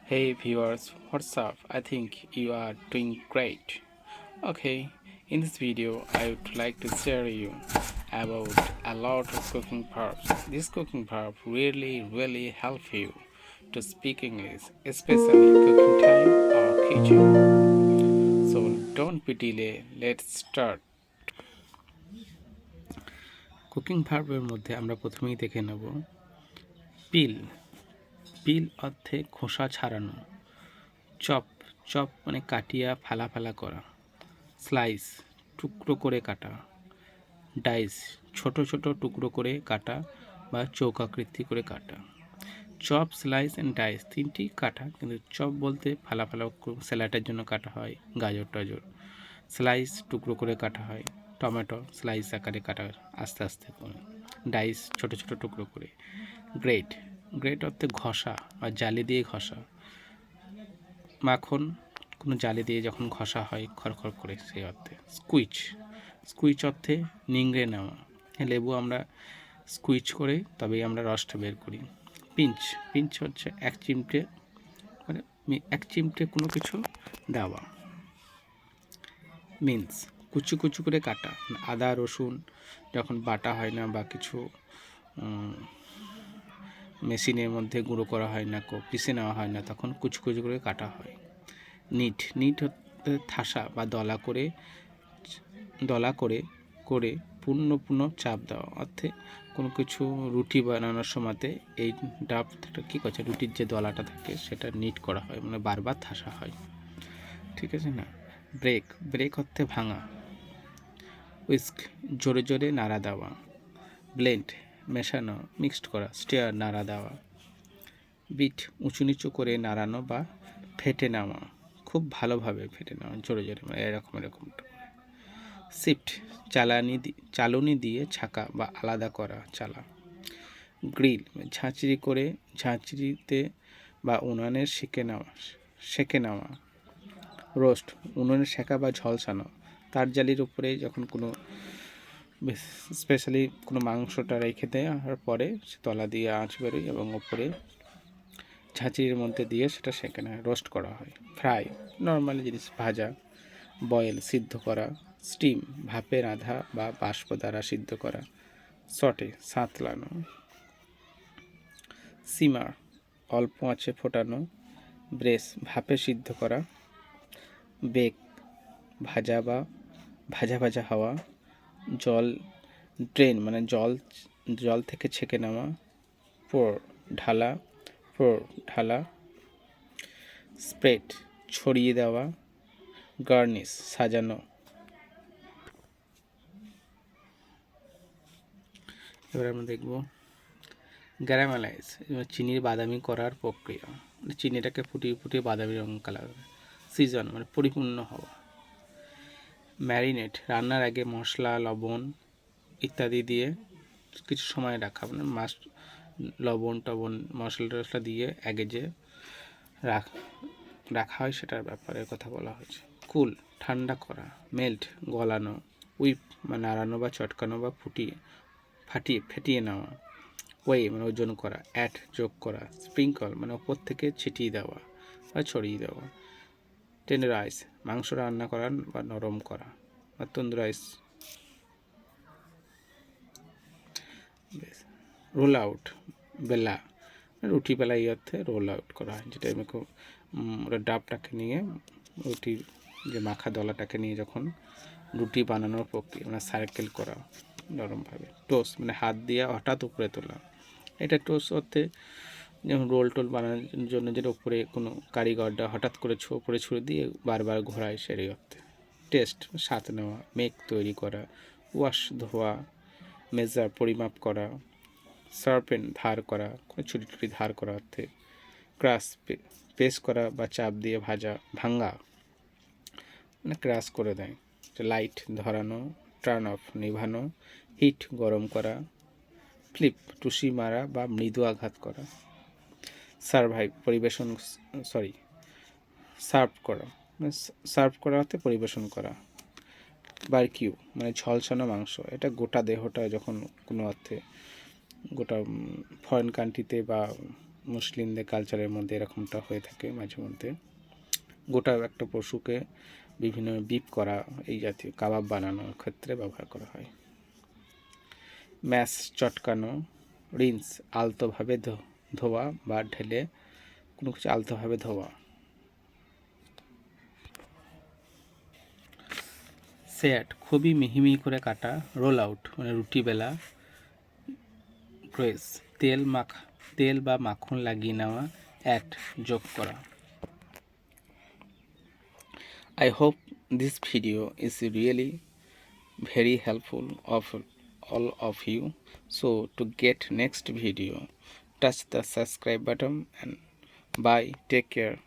Hey viewers, what's up? I think you are doing great. Okay, in this video, I would like to share you about a lot of cooking props. This cooking prop really help you to speak English, especially cooking time or kitchen. So don't be delay. Let's start. Cooking ভার্বের মধ্যে আমরা প্রথমেই দেখে নেব পিল। পিল অর্থে খোসা ছাড়ানো। Chop chop মানে কাটিয়া ফালা ফালা করা। স্লাইস টুকরো করে কাটা। ডাইস ছোট ছোট টুকরো করে কাটা বা চৌকাকৃতি করে কাটা। চপ স্লাইস অ্যান্ড ডাইস তিনটি কাটা, কিন্তু চপ বলতে ফালা ফালা স্যালাডের জন্য কাটা হয়, গাজর টাজর। স্লাইস টুকরো করে কাটা হয়, টমেটো স্লাইস আকারে কাটা আস্তে আস্তে করে। ডাইস ছোট ছোট টুকরো করে। গ্রেট গ্রেট অর্থে ঘষা বা জালি দিয়ে ঘষা। মাখন কোনো জালি দিয়ে যখন ঘষা হয় খড়খড় করে, সেই অর্থে। স্কুইচ স্কুইচ অর্থে নিংড়ে নেওয়া। লেবু আমরা স্কুইচ করে তবেই আমরা রসটা বের করি। পিঞ্চ পিঞ্চ হচ্ছে এক চিমটে, মানে এক চিমটে কোনো কিছু দেওয়া। মিন্স কুচু কুচু করে কাটা। আদা রসুন যখন বাটা হয় না বা কিছু মেশিনের মধ্যে গুঁড়ো করা হয় না, পিষে নেওয়া হয় না, তখন কুচু কুচু করে কাটা হয়। নিট নিট হতে ঠাসা বা দলা করে করে পূর্ণ পূর্ণ চাপ দেওয়া। অর্থে কোনো কিছু রুটি বানানোর সময়তে এই ডাবটা কী করছে, রুটির যে দলাটা থাকে সেটা নিট করা হয়, মানে বারবার ঠাসা হয়। ঠিক আছে না? ব্রেক ব্রেক অর্থে ভাঙা। উইস্ক জোরে জোরে নাড়া দেওয়া। ব্লেন্ড মেশানো মিক্সড করা। স্টিয়ার নাড়া দেওয়া। বিট উঁচু নিচু করে নাড়ানো বা ফেটে নেওয়া, খুব ভালোভাবে ফেটে নেওয়া, জোরে জোরে, মানে এরকমটা। শিফট চালনি দিয়ে ছাকা বা আলাদা করা চালা। গ্রিল ঝাঁচড়িতে বা উনানে সেকে নেওয়া। রোস্ট উনুনে সেকা বা ঝলসানো। তার জালির উপরে যখন কোনো স্পেশালি কোনো মাংসটা রেখে দেওয়ার পরে তলা দিয়ে আঁচ বেরোয় এবং ওপরে ঝাঁচড়ির মধ্যে দিয়ে সেটা সেকে নেয়, রোস্ট করা হয়। ফ্রাই নর্মালি জিনিস, ভাজা। বয়েল সিদ্ধ করা। স্টিম ভাপে রাঁধা বা বাষ্প দ্বারা সিদ্ধ করা। সটে সাঁতলানো। সিমার অল্প আঁচে ফোটানো। ব্রেস ভাপে সিদ্ধ করা। বেক ভাজা বা ভাজা হওয়া। জল ড্রেন মানে জল থেকে ছেঁকে নেওয়া। পোর ঢালা। স্প্রেড ছড়িয়ে দেওয়া। গার্নিশ সাজানো। এবার আমরা দেখব ক্যারামেলাইজ, চিনির বাদামি করার প্রক্রিয়া, মানে চিনিটাকে ফুটিয়ে বাদামি রঙ কালার। সিজন মানে পরিপূর্ণ হওয়া। ম্যারিনেট রান্নার আগে মশলা লবণ ইত্যাদি দিয়ে কিছু সময় রাখা, মানে লবণ টবণ মশলা টশলা দিয়ে আগে যে রাখা হয় সেটার ব্যাপারে কথা বলা হয়েছে। কুল ঠান্ডা করা। মেল্ট গলানো। উইপ মানে নাড়ানো বা চটকানো বা ফেটিয়ে নেওয়া। ওয়ে মানে ওজন করা। অ্যাড যোগ করা। স্প্রিঙ্কল মানে ওপর থেকে ছিটিয়ে দেওয়া বা ছড়িয়ে দেওয়া। টেন্ডারাইজ মাংস রান্না করা বা নরম করা। বা তন্দুরাইজ। রোল আউট বেলা রুটি বেলা, এই অর্থে রোল আউট করা হয়, যেটা আমি ওটা ডাবটাকে নিয়ে রুটির যে মাখা দলাটাকে নিয়ে যখন রুটি বানানোর প্রক্রিয়া, মানে সার্কেল করা নরমভাবে। টোস মানে হাত দিয়ে হঠাৎ উপরে তোলা। এটা টোস অর্থে যেমন রোল টোল বানানোর জন্য যেটা উপরে কোনো কারিগরটা হঠাৎ করে উপরে ছুঁড়ে দিয়ে বারবার ঘোরায়, সেই অর্থে। টেস্ট স্বাদ নেওয়া। মেক তৈরি করা। ওয়াশ ধোয়া। মেজার পরিমাপ করা। সার্পেন ধার করা, কোনো ছুটি ধার করা অর্থে। ক্রাশ পেস্ট করা বা চাপ দিয়ে ভাঙা, মানে ক্রাশ করে দেয়। লাইট ধরানো। Turn off নিভানো। হিট গরম করা। ফ্লিপ টুসি মারা বা মৃদু আঘাত করা। সার্ভ করা অর্থে পরিবেশন করা। বারকিউ মানে ঝলসানো মাংস, এটা গোটা দেহটা যখন কোনো অর্থে গোটা ফরেন কান্ট্রিতে বা মুসলিমদের কালচারের মধ্যে এরকমটা হয়ে থাকে মাঝে মধ্যে। গোটা একটা পশুকে বিভিন্ন বিপ করা এই জাতীয় কাবাব বানানোর ক্ষেত্রে ব্যবহার করা হয়। ম্যাশ চটকানো, রিন্স আলতোভাবে ধোয়া বা ঢেলে কোনো কিছু আলতোভাবে ধোয়া। স্যাট খুবই মিহি মিহি করে কাটা, রোল আউট মানে রুটি বেলা, গ্রেস তেল বা মাখন লাগিয়ে নেওয়া, অ্যাড যোগ করা। I hope this video is really very helpful of all of you. So to get next video, touch the subscribe button and bye. Take care.